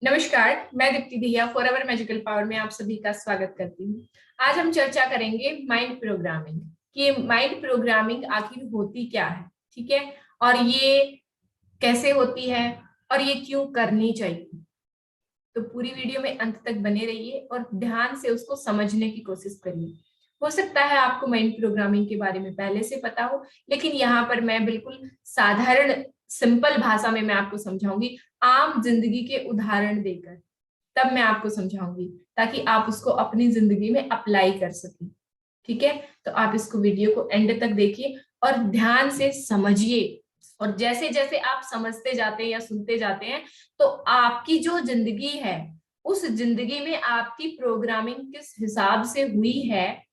नमस्कार, मैं Deepti Dahiya forever magical power में आप सभी का स्वागत करती हूँ। आज हम चर्चा करेंगे माइंड प्रोग्रामिंग कि माइंड प्रोग्रामिंग आखिर होती क्या है, ठीक है, और ये कैसे होती है और ये क्यों करनी चाहिए। तो पूरी वीडियो में अंत तक बने रहिए और ध्यान से उसको समझने की कोशिश करिए। हो सकता है आपको माइंड प्रोग्रामिंग के बारे में पहले से पता हो, लेकिन यहाँ पर मैं बिल्कुल साधारण सिंपल भाषा में मैं आपको समझाऊंगी, आम जिंदगी के उदाहरण देकर। तब मैं आपको समझाऊंगी ताकि आप उसको अपनी जिंदगी में अप्लाई कर सकें। ठीक है, तो आप इसको वीडियो को एंड तक देखिए और ध्यान से समझिए। और जैसे जैसे आप समझते जाते हैं या सुनते जाते हैं, तो आपकी जो जिंदगी है उस जिंदगी में आपकी प्रोग्रामिंग किस हिसाब से हुई है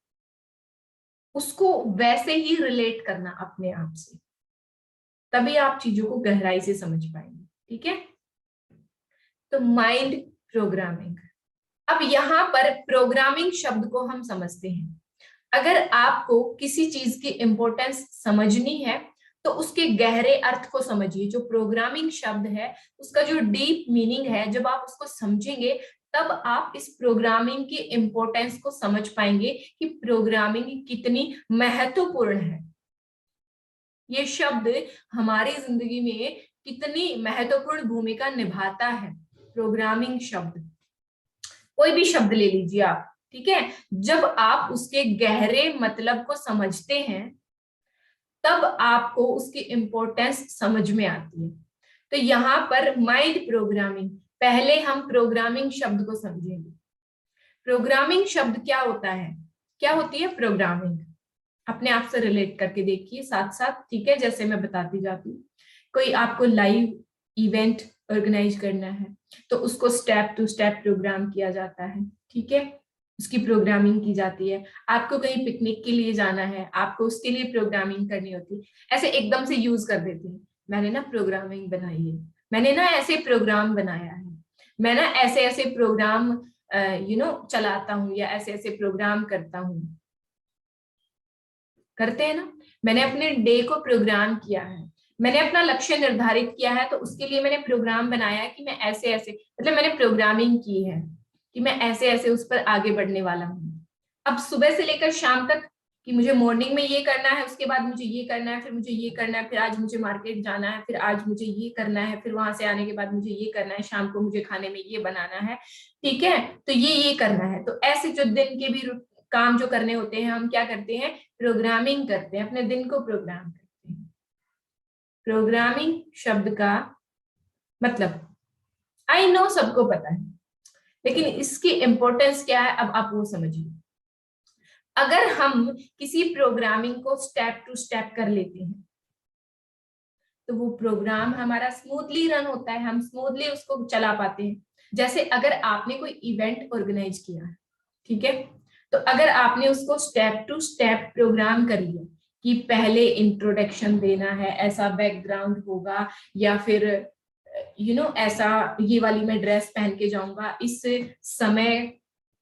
उसको वैसे ही रिलेट करना अपने आप से, तभी आप चीजों को गहराई से समझ पाएंगे। ठीक है, तो माइंड प्रोग्रामिंग। अब यहाँ पर प्रोग्रामिंग शब्द को हम समझते हैं। अगर आपको किसी चीज की इंपॉर्टेंस समझनी है तो उसके गहरे अर्थ को समझिए। जो प्रोग्रामिंग शब्द है उसका जो डीप मीनिंग है, जब आप उसको समझेंगे तब आप इस प्रोग्रामिंग की इंपॉर्टेंस को समझ पाएंगे कि प्रोग्रामिंग कितनी महत्वपूर्ण है। ये शब्द हमारी जिंदगी में कितनी महत्वपूर्ण भूमिका निभाता है। प्रोग्रामिंग शब्द, कोई भी शब्द ले लीजिए आप, ठीक है, जब आप उसके गहरे मतलब को समझते हैं तब आपको उसकी इंपॉर्टेंस समझ में आती है। तो यहाँ पर माइंड प्रोग्रामिंग, पहले हम प्रोग्रामिंग शब्द को समझेंगे। प्रोग्रामिंग शब्द क्या होता है, क्या होती है प्रोग्रामिंग, अपने आप से रिलेट करके देखिए साथ साथ, ठीक है, जैसे मैं बताती जाती हूँ। कोई आपको लाइव इवेंट ऑर्गेनाइज करना है तो उसको स्टेप टू स्टेप प्रोग्राम किया जाता है, ठीक है, उसकी प्रोग्रामिंग की जाती है। आपको कहीं पिकनिक के लिए जाना है, आपको उसके लिए प्रोग्रामिंग करनी होती है। ऐसे एकदम से यूज कर देते हैं, मैंने ना प्रोग्रामिंग बनाई है, मैंने ना ऐसे प्रोग्राम बनाया है, मैं ना ऐसे ऐसे प्रोग्राम चलाता हूँ या ऐसे ऐसे प्रोग्राम करता हूँ, करते हैं ना। मैंने अपने डे को प्रोग्राम किया है, मैंने अपना लक्ष्य निर्धारित किया है तो उसके लिए मैंने प्रोग्राम बनाया है कि मैं ऐसे ऐसे, मतलब मैंने प्रोग्रामिंग की है कि मैं ऐसे ऐसे उस पर आगे बढ़ने वाला हूँ। अब सुबह से लेकर शाम तक कि मुझे मॉर्निंग में ये करना है, उसके बाद मुझे ये करना है, फिर मुझे ये करना है, फिर आज मुझे मार्केट जाना है, फिर आज मुझे ये करना है, फिर वहां से आने के बाद मुझे ये करना है, शाम को मुझे खाने में ये बनाना है, ठीक है, तो ये करना है। तो ऐसे जो दिन के भी काम जो करने होते हैं, हम क्या करते हैं, प्रोग्रामिंग करते हैं, अपने दिन को प्रोग्राम करते हैं। प्रोग्रामिंग शब्द का मतलब आई नो सबको पता है, लेकिन इसकी इंपॉर्टेंस क्या है अब आप वो समझिए। अगर हम किसी प्रोग्रामिंग को स्टेप टू स्टेप कर लेते हैं तो वो प्रोग्राम हमारा स्मूथली रन होता है, हम स्मूथली उसको चला पाते हैं। जैसे अगर आपने कोई इवेंट ऑर्गेनाइज किया है, ठीक है, तो अगर आपने उसको स्टेप टू स्टेप प्रोग्राम कर लिया कि पहले इंट्रोडक्शन देना है, ऐसा बैकग्राउंड होगा, या फिर ऐसा ये वाली मैं ड्रेस पहन के जाऊंगा, इस समय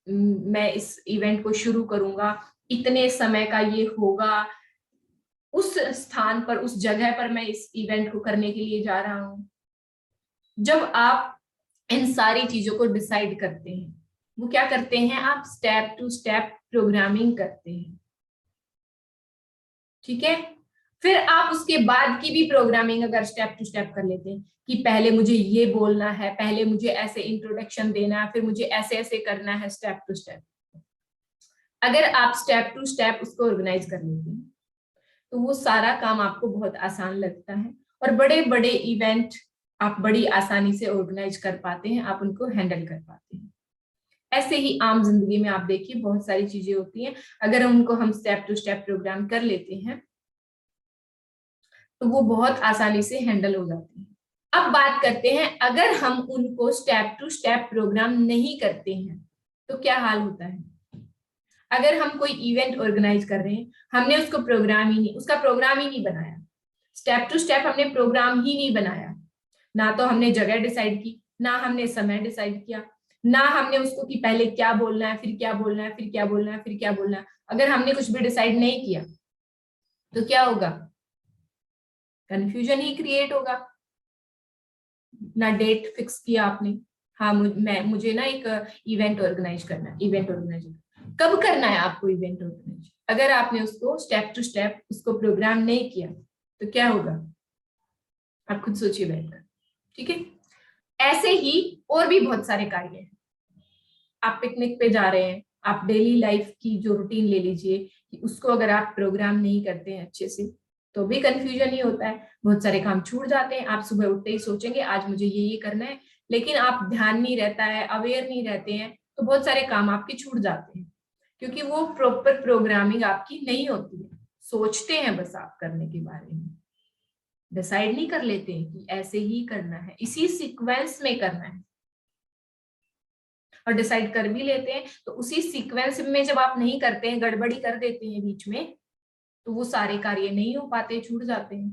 मैं इस इवेंट को शुरू करूंगा, इतने समय का ये होगा, उस स्थान पर उस जगह पर मैं इस इवेंट को करने के लिए जा रहा हूं। जब आप इन सारी चीजों को डिसाइड करते हैं, वो क्या करते हैं, आप स्टेप टू स्टेप प्रोग्रामिंग करते हैं, ठीक है। फिर आप उसके बाद की भी प्रोग्रामिंग अगर स्टेप टू स्टेप कर लेते हैं कि पहले मुझे ये बोलना है, पहले मुझे ऐसे इंट्रोडक्शन देना है, फिर मुझे ऐसे ऐसे करना है स्टेप टू स्टेप, अगर आप स्टेप टू स्टेप उसको ऑर्गेनाइज कर लेते हैं तो वो सारा काम आपको बहुत आसान लगता है और बड़े बड़े इवेंट आप बड़ी आसानी से ऑर्गेनाइज कर पाते हैं, आप उनको हैंडल कर पाते हैं। ऐसे ही आम जिंदगी में आप देखिए बहुत सारी चीजें होती हैं, अगर उनको हम स्टेप टू स्टेप प्रोग्राम कर लेते हैं तो वो बहुत आसानी से हैंडल हो जाती है। अब बात करते हैं, अगर हम उनको स्टेप टू स्टेप प्रोग्राम नहीं करते हैं तो क्या हाल होता है। अगर हम कोई इवेंट ऑर्गेनाइज कर रहे हैं, हमने उसको प्रोग्राम ही नहीं, उसका प्रोग्राम ही नहीं बनाया, स्टेप टू स्टेप हमने प्रोग्राम ही नहीं बनाया, ना तो हमने जगह डिसाइड की, ना हमने समय डिसाइड किया, ना हमने उसको कि पहले क्या बोलना है, फिर क्या बोलना है, फिर क्या बोलना है, फिर क्या बोलना है, अगर हमने कुछ भी डिसाइड नहीं किया तो क्या होगा, कंफ्यूजन ही क्रिएट होगा। ना डेट फिक्स किया आपने, हाँ, मुझे ना एक इवेंट ऑर्गेनाइज करना है। इवेंट ऑर्गेनाइज कब करना है आपको? इवेंट ऑर्गेनाइज अगर आपने उसको स्टेप टू स्टेप उसको प्रोग्राम नहीं किया तो क्या होगा, आप खुद सोचिए बैठकर। ठीक है, ऐसे ही और भी बहुत सारे कार्य हैं। आप पिकनिक पे जा रहे हैं, आप डेली लाइफ की जो रूटीन ले लीजिए कि उसको अगर आप प्रोग्राम नहीं करते हैं अच्छे से तो भी कंफ्यूजन ही होता है, बहुत सारे काम छूट जाते हैं। आप सुबह उठते ही सोचेंगे आज मुझे ये करना है, लेकिन आप ध्यान नहीं रहता है, अवेयर नहीं रहते हैं, तो बहुत सारे काम आपके छूट जाते हैं क्योंकि वो प्रॉपर प्रोग्रामिंग आपकी नहीं होती है। सोचते हैं बस आप करने के बारे में, डिसाइड नहीं कर लेते हैं कि ऐसे ही करना है, इसी सीक्वेंस में करना है। और डिसाइड कर भी लेते हैं तो उसी सीक्वेंस में जब आप नहीं करते हैं, गड़बड़ी कर देते हैं बीच में, तो वो सारे कार्य नहीं हो पाते, छूट जाते हैं।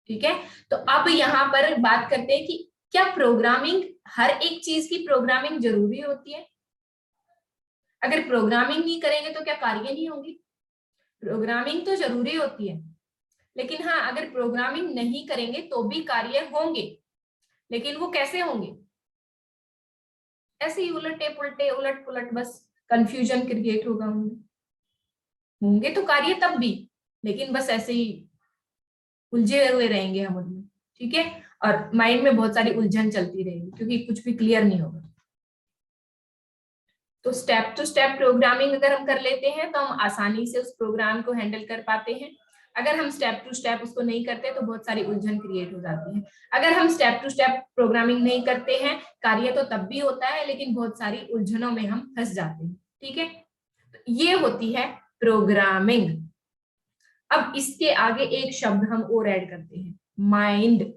ठीक है, तो अब यहाँ पर बात करते हैं कि क्या प्रोग्रामिंग, हर एक चीज की प्रोग्रामिंग जरूरी होती है? अगर प्रोग्रामिंग नहीं करेंगे तो क्या कार्य नहीं होंगे? प्रोग्रामिंग तो जरूरी होती है, लेकिन हाँ, अगर प्रोग्रामिंग नहीं करेंगे तो भी कार्य होंगे, लेकिन वो कैसे होंगे? ऐसे ही उलटे पुलटे, उलट पुलट, बस कंफ्यूजन क्रिएट होगा उनमें। होंगे तो कार्य तब भी, लेकिन बस ऐसे ही उलझे हुए रहेंगे हम उनमें। ठीक है, और माइंड में बहुत सारी उलझन चलती रहेगी क्योंकि कुछ भी क्लियर नहीं होगा। तो स्टेप टू स्टेप प्रोग्रामिंग अगर हम कर लेते हैं तो हम आसानी से उस प्रोग्राम को हैंडल कर पाते हैं। अगर हम स्टेप टू स्टेप उसको नहीं करते तो बहुत सारी उलझन क्रिएट हो जाती है। अगर हम स्टेप टू स्टेप प्रोग्रामिंग नहीं करते हैं, कार्य तो तब भी होता है लेकिन बहुत सारी उलझनों में हम फंस जाते हैं। ठीक है, तो ये होती है प्रोग्रामिंग। अब इसके आगे एक शब्द हम और ऐड करते हैं, माइंड।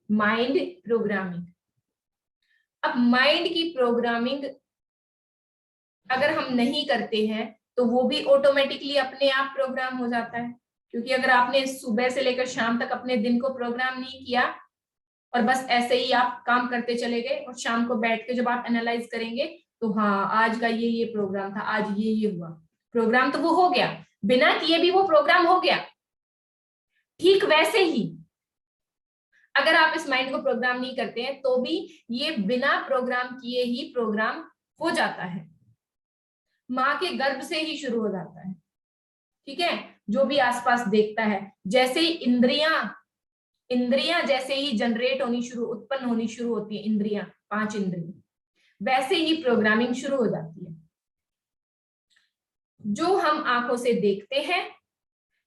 Mind programming. अब माइंड की प्रोग्रामिंग अगर हम नहीं करते हैं तो वो भी ऑटोमेटिकली अपने आप प्रोग्राम हो जाता है, क्योंकि अगर आपने सुबह से लेकर शाम तक अपने दिन को प्रोग्राम नहीं किया और बस ऐसे ही आप काम करते चले गए और शाम को बैठ के जब आप एनालाइज करेंगे तो हाँ, आज का ये प्रोग्राम था, आज ये हुआ, प्रोग्राम तो वो हो गया, बिना किए भी वो प्रोग्राम हो गया। ठीक वैसे ही अगर आप इस माइंड को प्रोग्राम नहीं करते हैं तो भी ये बिना प्रोग्राम किए ही प्रोग्राम हो जाता है, माँ के गर्भ से ही शुरू हो जाता है। ठीक है, जो भी आसपास देखता है, जैसे ही इंद्रियां इंद्रियां जैसे ही जनरेट होनी शुरू, उत्पन्न होनी शुरू होती है इंद्रियां, 5 इंद्रियां, वैसे ही प्रोग्रामिंग शुरू हो जाती है। जो हम आंखों से देखते हैं,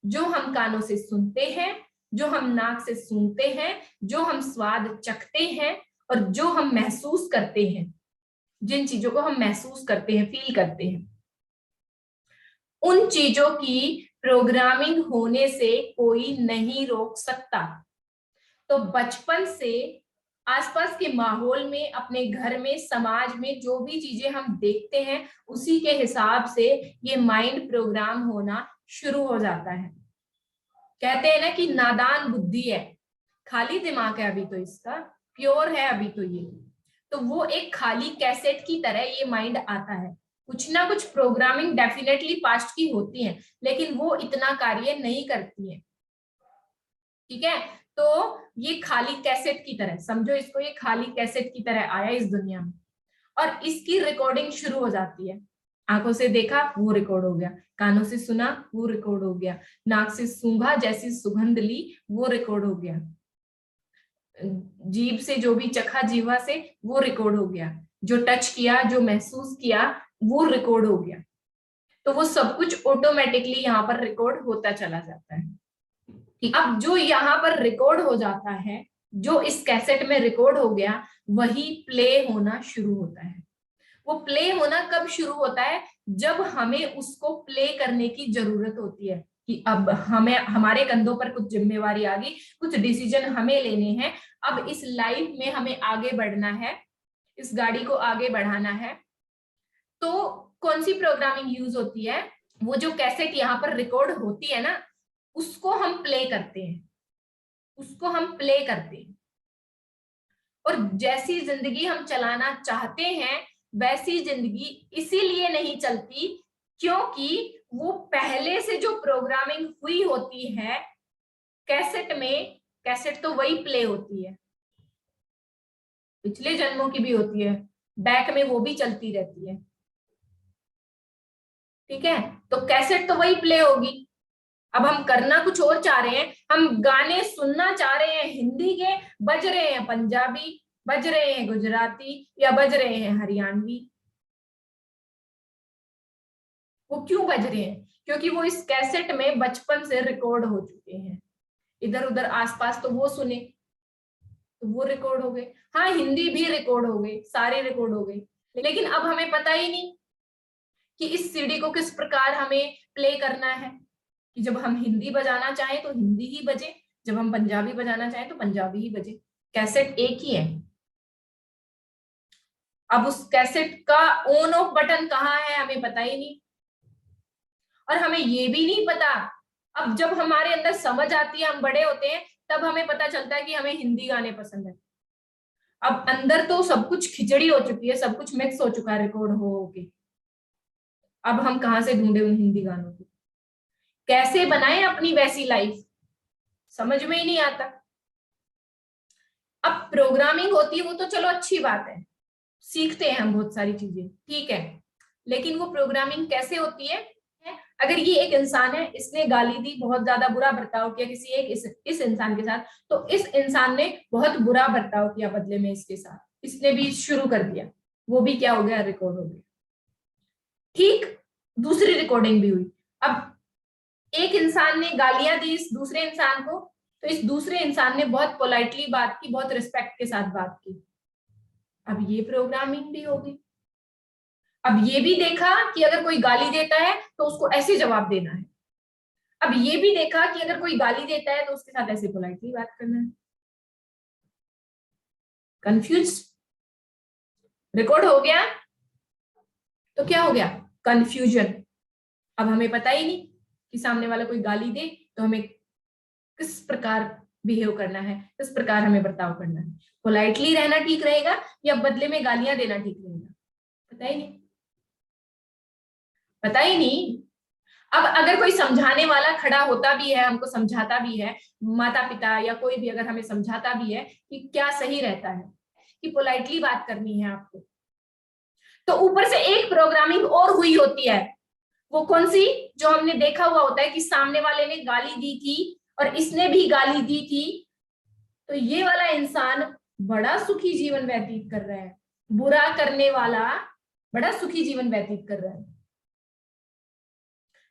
जो हम कानों से सुनते हैं, जो हम नाक से सूंघते हैं, जो हम स्वाद चखते हैं और जो हम महसूस करते हैं, जिन चीजों को हम महसूस करते हैं, फील करते हैं, उन चीजों की प्रोग्रामिंग होने से कोई नहीं रोक सकता। तो बचपन से आसपास के माहौल में, अपने घर में, समाज में जो भी चीजें हम देखते हैं उसी के हिसाब से ये माइंड प्रोग्राम होना शुरू हो जाता है। कहते हैं ना कि नादान बुद्धि है, खाली दिमाग है अभी तो, इसका प्योर है अभी तो ये, तो वो एक खाली कैसेट की तरह ये माइंड आता है। कुछ ना कुछ प्रोग्रामिंग डेफिनेटली पास्ट की होती है, लेकिन वो इतना कार्य नहीं करती है। ठीक है, तो ये खाली कैसेट की तरह समझो इसको, ये खाली कैसेट की तरह आया इस दुनिया में और इसकी रिकॉर्डिंग शुरू हो जाती है। आंखों से देखा वो रिकॉर्ड हो गया, कानों से सुना वो रिकॉर्ड हो गया, नाक से सूंघा, जैसी सुगंध ली वो रिकॉर्ड हो गया, जीभ से जो भी चखा जीवा से वो रिकॉर्ड हो गया, जो टच किया, जो महसूस किया वो रिकॉर्ड हो गया। तो वो सब कुछ ऑटोमेटिकली यहाँ पर रिकॉर्ड होता चला जाता है। अब जो यहाँ पर रिकॉर्ड हो जाता है, जो इस कैसेट में रिकॉर्ड हो गया, वही प्ले होना शुरू होता है। वो प्ले होना कब शुरू होता है? जब हमें उसको प्ले करने की जरूरत होती है कि अब हमें, हमारे कंधों पर कुछ जिम्मेवारी आ गई, कुछ डिसीजन हमें लेने हैं, अब इस लाइफ में हमें आगे बढ़ना है, इस गाड़ी को आगे बढ़ाना है। तो कौन सी प्रोग्रामिंग यूज होती है? वो जो कैसेट यहाँ पर रिकॉर्ड होती है ना, उसको हम प्ले करते हैं, उसको हम प्ले करते हैं। और जैसी जिंदगी हम चलाना चाहते हैं वैसी जिंदगी इसीलिए नहीं चलती क्योंकि वो पहले से जो प्रोग्रामिंग हुई होती है कैसेट में, कैसेट तो वही प्ले होती है। पिछले जन्मों की भी होती है, बैक में वो भी चलती रहती है। ठीक है, तो कैसेट तो वही प्ले होगी। अब हम करना कुछ और चाह रहे हैं, हम गाने सुनना चाह रहे हैं हिंदी के, बज रहे हैं पंजाबी, बज रहे हैं गुजराती, या बज रहे हैं हरियाणवी। वो क्यों बज रहे हैं? क्योंकि वो इस कैसेट में बचपन से रिकॉर्ड हो चुके हैं। इधर उधर आसपास तो वो सुने, तो वो रिकॉर्ड हो गए। हाँ, हिंदी भी रिकॉर्ड हो गए, सारे रिकॉर्ड हो गए, लेकिन अब हमें पता ही नहीं कि इस सीडी को किस प्रकार हमें प्ले करना है, कि जब हम हिंदी बजाना चाहें तो हिंदी ही बजे, जब हम पंजाबी बजाना चाहें तो पंजाबी ही बजे। कैसेट एक ही है। अब उस कैसेट का ऑन ऑफ बटन कहाँ है हमें पता ही नहीं, और हमें ये भी नहीं पता। अब जब हमारे अंदर समझ आती है, हम बड़े होते हैं, तब हमें पता चलता है कि हमें हिंदी गाने पसंद है। अब अंदर तो सब कुछ खिचड़ी हो चुकी है, सब कुछ मिक्स हो चुका है रिकॉर्ड हो के। अब हम कहाँ से ढूंढे उन हिंदी गानों को, कैसे बनाए अपनी वैसी लाइफ, समझ में ही नहीं आता। अब प्रोग्रामिंग होती है वो तो चलो अच्छी बात है, सीखते हैं हम बहुत सारी चीजें, ठीक है, लेकिन वो प्रोग्रामिंग कैसे होती है? अगर ये एक इंसान है, इसने गाली दी, बहुत ज्यादा बुरा बर्ताव किया किसी एक इस इंसान के साथ, तो इस इंसान ने बहुत बुरा बर्ताव किया बदले में इसके साथ, इसने भी शुरू कर दिया, वो भी क्या हो गया, रिकॉर्ड हो गया। ठीक, दूसरी रिकॉर्डिंग भी हुई। अब एक इंसान ने गालियां दी इस दूसरे इंसान को, तो इस दूसरे इंसान ने बहुत पोलाइटली बात की, बहुत रिस्पेक्ट के साथ बात की। अब ये प्रोग्रामिंग भी होगी। अब ये भी देखा कि अगर कोई गाली देता है तो उसको ऐसे जवाब देना है। अब ये भी देखा कि अगर कोई गाली देता है तो उसके साथ ऐसे पोलाइटली बात करना है। कंफ्यूज, रिकॉर्ड हो गया तो क्या हो गया, कंफ्यूजन। अब हमें पता ही नहीं कि सामने वाला कोई गाली दे तो हमें किस प्रकार बिहेव करना है, किस प्रकार हमें बर्ताव करना है, पोलाइटली रहना ठीक रहेगा या बदले में गालियां देना ठीक रहेगा, पता ही नहीं, पता ही नहीं। अब अगर कोई समझाने वाला खड़ा होता भी है, हमको समझाता भी है, माता पिता या कोई भी अगर हमें समझाता भी है कि क्या सही रहता है, कि पोलाइटली बात करनी है आपको, तो ऊपर से एक प्रोग्रामिंग और हुई होती है। वो कौन सी? जो हमने देखा हुआ होता है कि सामने वाले ने गाली दी थी और इसने भी गाली दी थी, तो ये वाला इंसान बड़ा सुखी जीवन व्यतीत कर रहा है, बुरा करने वाला बड़ा सुखी जीवन व्यतीत कर रहा है।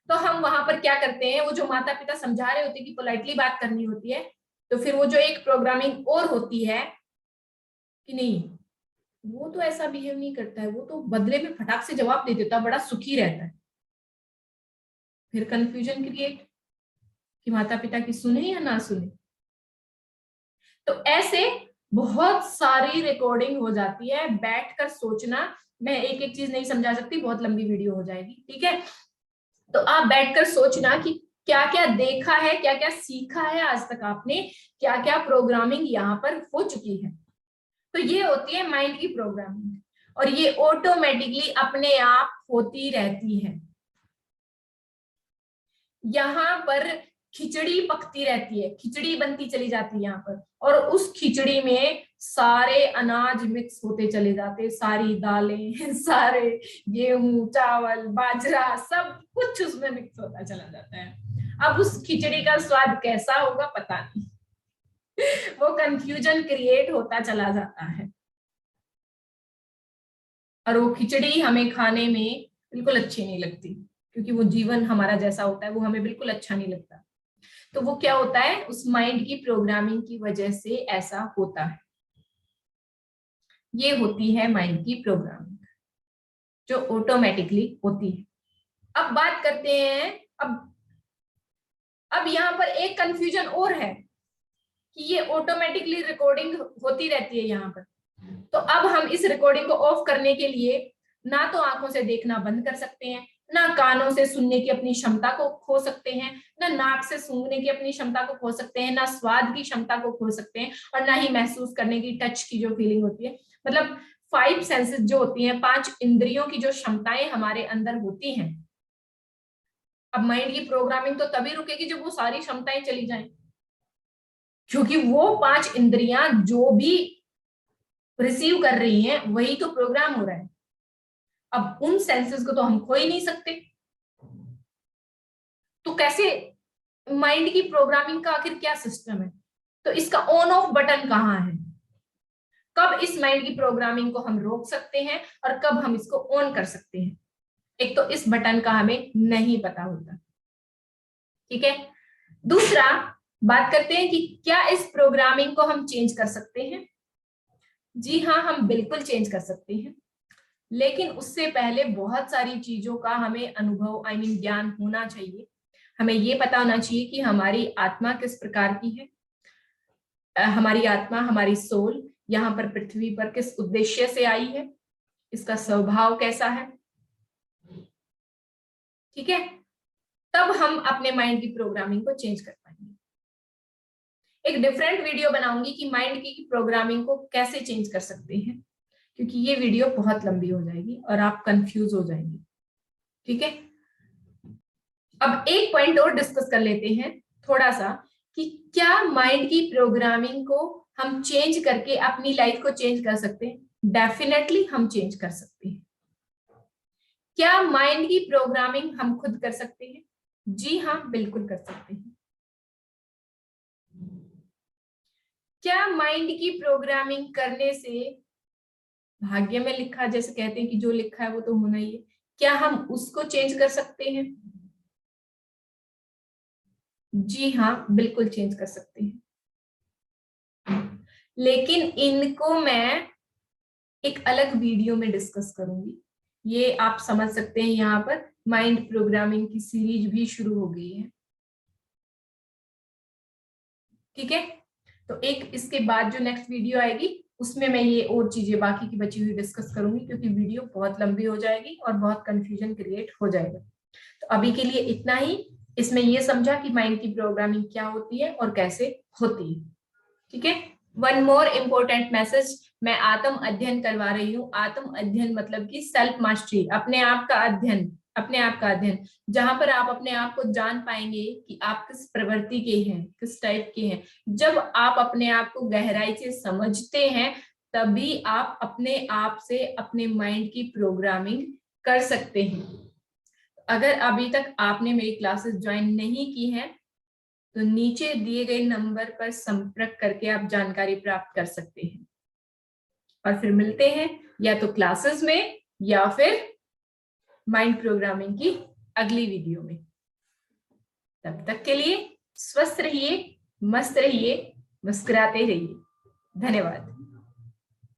तो हम वहां पर क्या करते हैं, वो जो माता पिता समझा रहे होते हैं कि पोलाइटली बात करनी होती है, तो फिर वो जो एक प्रोग्रामिंग और होती है कि नहीं, वो तो ऐसा बिहेव नहीं करता है, वो तो बदले में फटाक से जवाब दे देता, बड़ा सुखी रहता है। फिर कंफ्यूजन क्रिएट कि माता पिता की सुने या ना सुने। तो ऐसे बहुत सारी रिकॉर्डिंग हो जाती है, बैठकर सोचना, मैं एक एक चीज नहीं समझा सकती, बहुत लंबी वीडियो हो जाएगी, ठीक है। तो आप बैठकर सोचना कि क्या क्या देखा है, क्या क्या सीखा है आज तक आपने, क्या क्या प्रोग्रामिंग यहाँ पर हो चुकी है। तो ये होती है माइंड की प्रोग्रामिंग, और ये ऑटोमेटिकली अपने आप होती रहती है। यहाँ पर खिचड़ी पकती रहती है, खिचड़ी बनती चली जाती है यहाँ पर, और उस खिचड़ी में सारे अनाज मिक्स होते चले जाते, सारी दालें सारे गेहूं चावल बाजरा सब कुछ उसमें मिक्स होता चला जाता है। अब उस खिचड़ी का स्वाद कैसा होगा पता नहीं वो कंफ्यूजन क्रिएट होता चला जाता है, और वो खिचड़ी हमें खाने में बिल्कुल अच्छी नहीं लगती, क्योंकि वो जीवन हमारा जैसा होता है वो हमें बिल्कुल अच्छा नहीं लगता। तो वो क्या होता है, उस माइंड की प्रोग्रामिंग की वजह से ऐसा होता है। ये होती है माइंड की प्रोग्रामिंग जो ऑटोमेटिकली होती है। अब बात करते हैं, अब यहाँ पर एक कंफ्यूजन और है कि ये ऑटोमेटिकली रिकॉर्डिंग होती रहती है यहाँ पर, तो अब हम इस रिकॉर्डिंग को ऑफ करने के लिए ना तो आंखों से देखना बंद कर सकते हैं, ना कानों से सुनने की अपनी क्षमता को खो सकते हैं, ना नाक से सूंघने की अपनी क्षमता को खो सकते हैं, ना स्वाद की क्षमता को खो सकते हैं, और ना ही महसूस करने की, टच की जो फीलिंग होती है, मतलब 5 सेंसेस जो होती हैं, 5 इंद्रियों की जो क्षमताएं हमारे अंदर होती हैं। अब माइंड की प्रोग्रामिंग तो तभी रुकेगी जब वो सारी क्षमताएं चली जाएं, क्योंकि वो 5 इंद्रियां जो भी रिसीव कर रही हैं वही तो प्रोग्राम हो रहा है। अब उन सेंसेस को तो हम खो ही नहीं सकते, तो कैसे माइंड की प्रोग्रामिंग का आखिर क्या सिस्टम है? तो इसका ऑन ऑफ बटन कहाँ है? कब इस माइंड की प्रोग्रामिंग को हम रोक सकते हैं और कब हम इसको ऑन कर सकते हैं? एक तो इस बटन का हमें नहीं पता होता, ठीक है। दूसरा, बात करते हैं कि क्या इस प्रोग्रामिंग को हम चेंज कर सकते हैं? जी हाँ, हम बिल्कुल चेंज कर सकते हैं, लेकिन उससे पहले बहुत सारी चीजों का हमें अनुभव आई मीन ज्ञान होना चाहिए। हमें ये पता होना चाहिए कि हमारी आत्मा किस प्रकार की है, हमारी आत्मा, हमारी सोल यहाँ पर पृथ्वी पर किस उद्देश्य से आई है, इसका स्वभाव कैसा है, ठीक है। तब हम अपने माइंड की प्रोग्रामिंग को चेंज कर पाएंगे। एक डिफरेंट वीडियो बनाऊंगी कि माइंड की प्रोग्रामिंग को कैसे चेंज कर सकते हैं, क्योंकि ये वीडियो बहुत लंबी हो जाएगी और आप कंफ्यूज हो जाएंगे, ठीक है। अब एक पॉइंट और डिस्कस कर लेते हैं थोड़ा सा, कि क्या माइंड की प्रोग्रामिंग को हम चेंज करके अपनी लाइफ को चेंज कर सकते हैं? डेफिनेटली हम चेंज कर सकते हैं। क्या माइंड की प्रोग्रामिंग हम खुद कर सकते हैं? जी हाँ, बिल्कुल कर सकते हैं। क्या माइंड की प्रोग्रामिंग करने से भाग्य में लिखा, जैसे कहते हैं कि जो लिखा है वो तो होना ही है, क्या हम उसको चेंज कर सकते हैं? जी हाँ, बिल्कुल चेंज कर सकते हैं, लेकिन इनको मैं एक अलग वीडियो में डिस्कस करूंगी। ये आप समझ सकते हैं, यहाँ पर माइंड प्रोग्रामिंग की सीरीज भी शुरू हो गई है, ठीक है। तो एक इसके बाद जो नेक्स्ट वीडियो आएगी उसमें मैं ये और चीजें बाकी की बची हुई डिस्कस करूंगी, क्योंकि वीडियो बहुत लंबी हो जाएगी और बहुत कंफ्यूजन क्रिएट हो जाएगा। तो अभी के लिए इतना ही। इसमें ये समझा कि माइंड की प्रोग्रामिंग क्या होती है और कैसे होती है, ठीक है। वन मोर इम्पोर्टेंट मैसेज, मैं आत्म अध्ययन करवा रही हूँ। आत्म अध्ययन मतलब कि सेल्फ मास्टरी, अपने आप का अध्ययन, अपने आप का अध्ययन, जहां पर आप अपने आप को जान पाएंगे कि आप किस प्रवृत्ति के हैं, किस टाइप के हैं। जब आप अपने आप को गहराई से समझते हैं तभी आप अपने आप से अपने माइंड की प्रोग्रामिंग कर सकते हैं। अगर अभी तक आपने मेरी क्लासेस ज्वाइन नहीं की हैं तो नीचे दिए गए नंबर पर संपर्क करके आप जानकारी प्राप्त कर सकते हैं, और फिर मिलते हैं या तो क्लासेस में या फिर माइंड प्रोग्रामिंग की अगली वीडियो में। तब तक के लिए स्वस्थ रहिए, मस्त रहिए, मुस्कुराते रहिए। धन्यवाद।